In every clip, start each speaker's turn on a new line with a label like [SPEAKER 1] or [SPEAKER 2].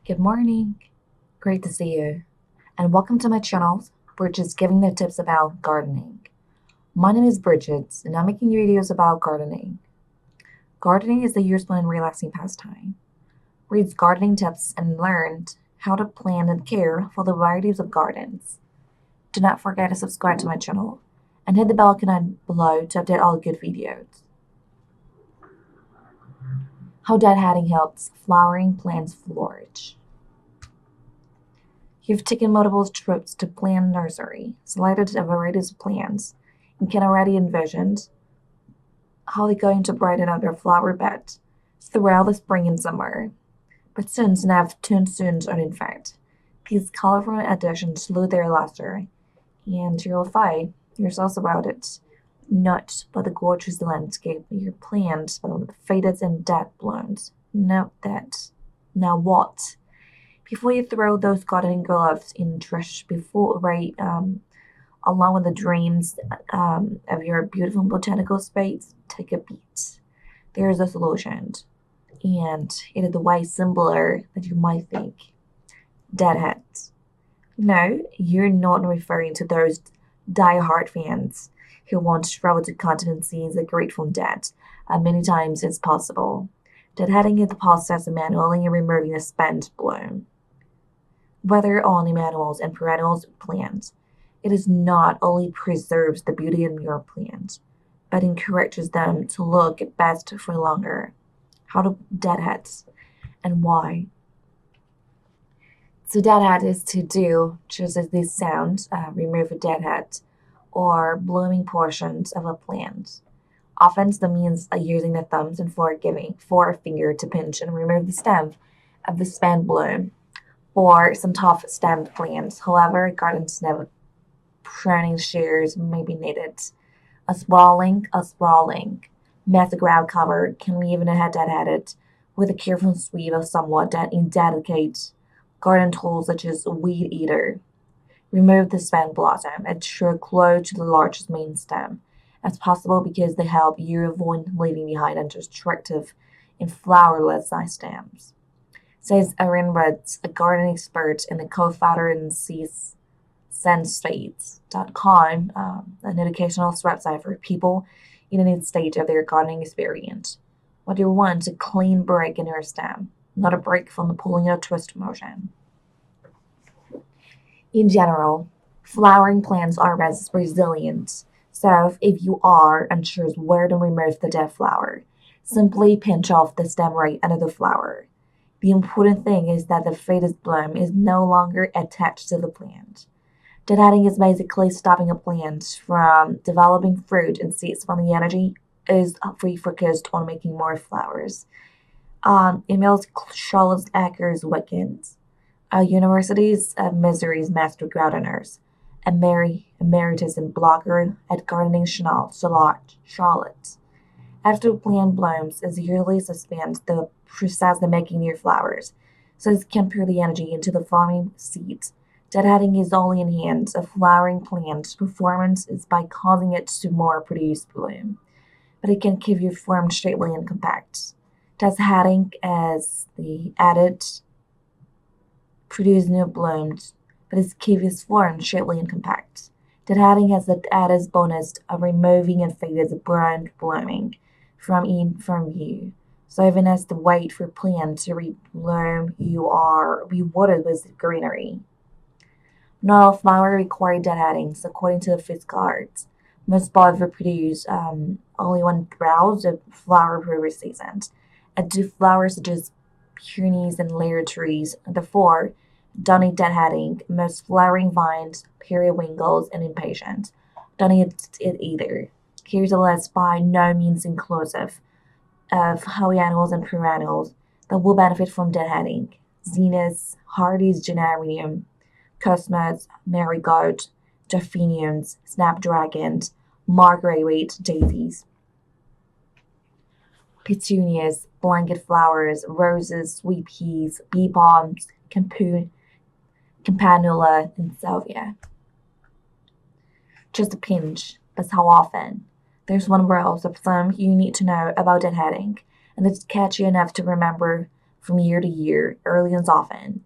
[SPEAKER 1] Good morning. Great to see you. And welcome to my channel, Bridget's giving the tips about gardening. My name is Bridget, and I'm making videos about gardening. Gardening is a useful and relaxing pastime. Read gardening tips and learn how to plant and care for the varieties of gardens. Do not forget to subscribe to my channel and hit the bell icon below to update all good videos. How deadheading helps flowering plants flourish. You've taken multiple trips to plant nursery, selected a variety of plants, and can already envision how they're going to brighten up your flower bed throughout the spring and summer. But since now too soon are in fact, these colorful additions lose their luster, and you'll find yourself surrounded not by the gorgeous landscape your plants, but on the faded and dead blooms. Now what? Before you throw those gardening gloves in the trash, along with the dreams of your beautiful botanical space, take a beat. There is a solution, and it is way simpler than you might think. Deadheads. No, you're not referring to those die-hard fans who want to travel to continents seeing the Grateful Dead as many times as possible. Deadheading is the process of manually removing a spent bloom. Whether on annuals and perennials plants, it is not only preserves the beauty in your plants, but encourages them to look best for longer. How to deadheads and why? So deadhead is to do just as this sounds, remove a deadhead or blooming portions of a plant. Often the means using the thumbs and forefinger to pinch and remove the stem of the spent bloom or some tough stemmed plants. However, gardens never pruning shears may be needed. A sprawling mass of ground cover can be even deadheaded with a careful sweep of somewhat indelicate garden tools such as a weed eater. Remove the spent blossom and sure close to the largest main stem as possible because they help you avoid leaving behind undestructive and flowerless stems. Says Erin Reds, a garden expert and the co-founder in sensates.com, an educational website for people in any stage of their gardening experience. What do you want? A clean break in your stem, not a break from the pulling or twist motion. In general, flowering plants are resilient, so if you are unsure where to remove the dead flower, simply pinch off the stem right under the flower. The important thing is that the faded bloom is no longer attached to the plant. Deadheading is basically stopping a plant from developing fruit and seeds when the energy is focused on making more flowers. Emails Charlotte Acker's Wickens, University's Missouri's Master Gardeners, and Emeritus and blogger at Gardening Charlotte. After the plant blooms, it usually suspends the process of making new flowers, so it can pour the energy into the farming seeds. Deadheading is only enhance a flowering plant's performance is by causing it to more produce bloom, but it can keep your form straightly and compact. Deadheading as the added produce new blooms, but it keeps its form straightly and compact. Deadheading has the added bonus of removing and faded the brown blooming from view. So even as the wait for plants to rebloom, you are rewarded with greenery. Not all flowers require deadheadings, according to the physics cards. Most buds reproduce only when browse the flower previous season. And two flowers such as peonies and layer trees, therefore, don't need deadheading. Most flowering vines, periwinkles, and impatiens don't need it either. Here's a list by no means inclusive of annuals and perennials that will benefit from deadheading: Zenith, Hardy's Genarium, Cosmos, Marigold, Delphiniums, Snapdragons, Marguerite daisies, petunias, blanket flowers, roses, sweet peas, bee balms, campanula, and salvia. Just a pinch, that's how often. There's one rule of thumb you need to know about deadheading, and it's catchy enough to remember from year to year, early and often.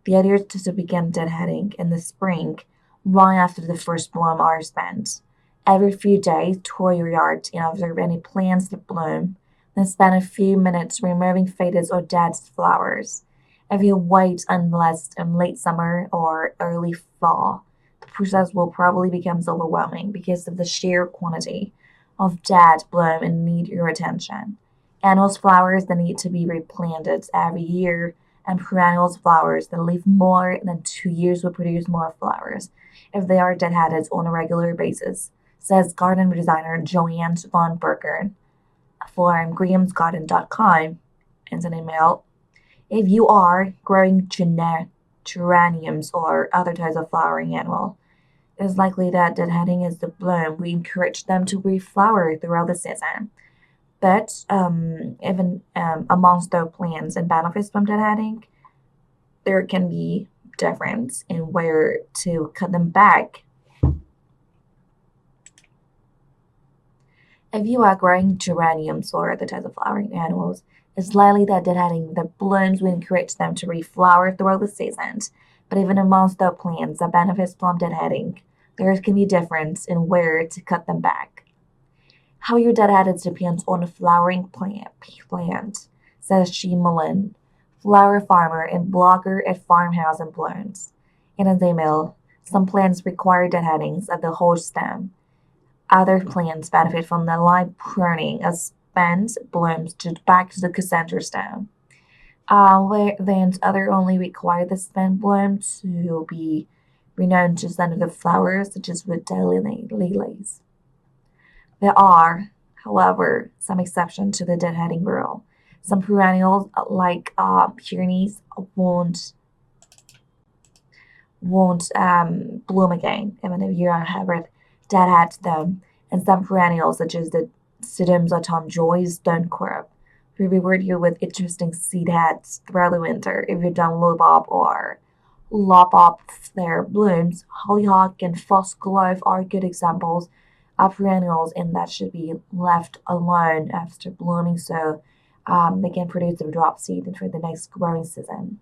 [SPEAKER 1] The idea is to begin deadheading in the spring, right after the first bloom are spent. Every few days, tour your yard and observe any plants that bloom, then spend a few minutes removing faded or dead flowers. If you wait unless in late summer or early fall, the process will probably become overwhelming because of the sheer quantity of dead bloom and need your attention. Annuals flowers that need to be replanted every year, and perennials flowers that live more than 2 years will produce more flowers if they are deadheaded on a regular basis, says garden designer Joanne von Berger from grahamsgarden.com in an email. If you are growing geraniums or other types of flowering annual, it is likely that deadheading is the bloom. We encourage them to reflower throughout the season. But even amongst those plants and benefits from deadheading, there can be difference in where to cut them back. If you are growing geraniums or other types of flowering annuals, it's likely that deadheading the blooms will encourage them to reflower throughout the season. But even amongst the plants that benefits from deadheading, there can be difference in where to cut them back. How your deadheaded depends on the flowering plant, says She Mullen, flower farmer and blogger at Farmhouse and Blooms. In an email, some plants require deadheadings of the whole stem. Other plants benefit from the light pruning of spent blooms back to the center stem. Then other only require the spent bloom to be renowned just under the flowers, such as with lilies. There are, however, some exceptions to the deadheading rule. Some perennials, like peonies, won't bloom again, even if you have deadhead them. And some perennials, such as the sedums or Tom Joy's stonecrop, will reward you with interesting seed heads throughout the winter if you don't lop up their blooms. Hollyhock and foxglove are good examples of perennials and that should be left alone after blooming so they can produce a drop seed for the next growing season.